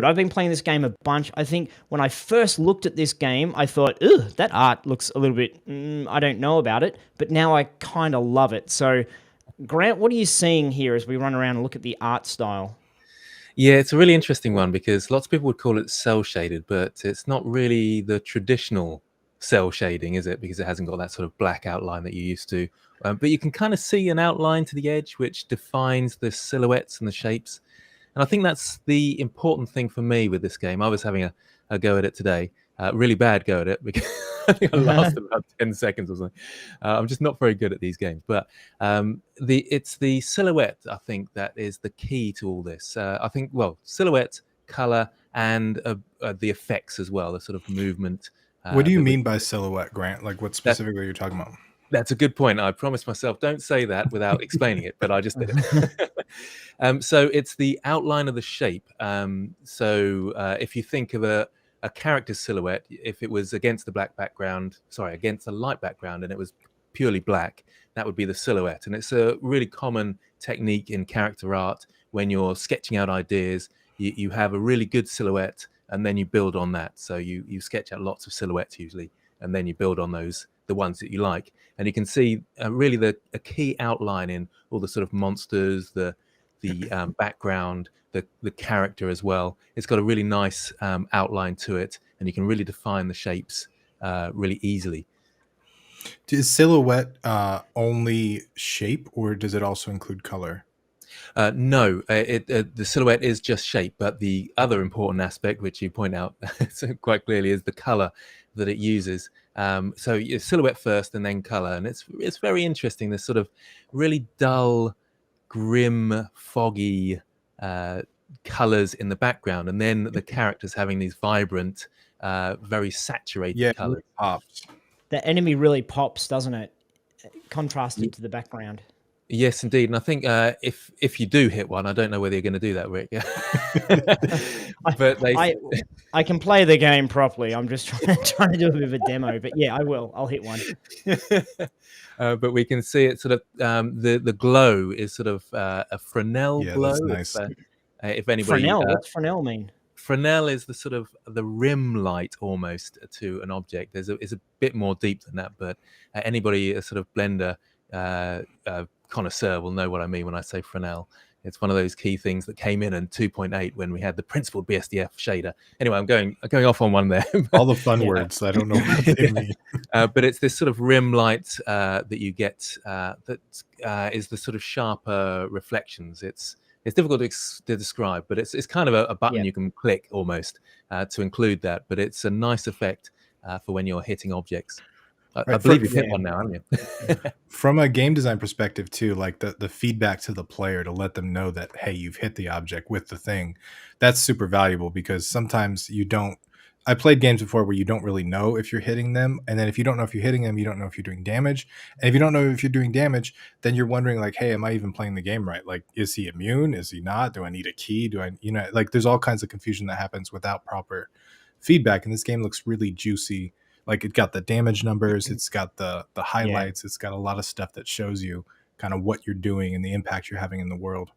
I've been playing this game a bunch. I think when I first looked at this game, I thought, ugh, that art looks a little bit, I don't know about it. But now I kind of love it. So, Grant, what are you seeing here as we run around and look at the art style? Yeah, it's a really interesting one because lots of people would call it cell shaded, but it's not really the traditional cell shading, is it? Because it hasn't got that sort of black outline that you used to. But you can kind of see an outline to the edge which defines the silhouettes and the shapes. And I think that's the important thing for me with this game. I was having a go at it today, really bad go at it because I think I lasted about 10 seconds or something. I'm just not very good at these games. But it's the silhouette, I think, that is the key to all this. I think, well, silhouette, color, and the effects as well, the sort of movement. What do you mean by silhouette, Grant? Like, what specifically are you talking about? That's a good point. I promised myself don't say that without explaining it, but I just did it. So it's the outline of the shape. If you think of a character's silhouette, if it was against a light background, and it was purely black, that would be the silhouette. And it's a really common technique in character art when you're sketching out ideas. You have a really good silhouette, and then you build on that. So you sketch out lots of silhouettes usually, and then you build on those, the ones that you like. And you can see really a key outline in all the sort of monsters, the background, the character as well. It's got a really nice outline to it, and you can really define the shapes really easily. Is silhouette only shape, or does it also include color? No, the silhouette is just shape, but the other important aspect, which you point out quite clearly, is the color that it uses. So you silhouette first and then color, and it's very interesting. This sort of really dull, grim, foggy colors in the background, and then the characters having these vibrant, very saturated colors. Pops. The enemy really pops, doesn't it? Contrasted to the background. Yes, indeed. And I think if you do hit one, I don't know whether you're going to do that, Rick. But I can play the game properly. I'm just trying to do a bit of a demo. But yeah, I will. I'll hit one. But we can see it sort of the glow is sort of a Fresnel glow. That's nice. If anybody, Fresnel, what's Fresnel mean? Fresnel is the sort of the rim light almost to an object. It's a bit more deep than that, but anybody, a sort of blender connoisseur, will know what I mean when I say Fresnel. It's one of those key things that came in 2.8 when we had the principled BSDF shader. Anyway, I'm going off on one there. All the fun words. I don't know what they mean. But it's this sort of rim light that you get that is the sort of sharper reflections. It's difficult to describe, but it's kind of a button you can click almost to include that. But it's a nice effect for when you're hitting objects. I believe you've hit one now, haven't you? From a game design perspective too, like the feedback to the player to let them know that, hey, you've hit the object with the thing, that's super valuable, because sometimes you don't. I played games before where you don't really know if you're hitting them, and then if you don't know if you're hitting them, you don't know if you're doing damage. And if you don't know if you're doing damage, then you're wondering like, hey, am I even playing the game right? Like, is he immune? Is he not? Do I need a key? Like there's all kinds of confusion that happens without proper feedback. And this game looks really juicy. Like, it got the damage numbers, it's got the highlights, it's got a lot of stuff that shows you kind of what you're doing and the impact you're having in the world.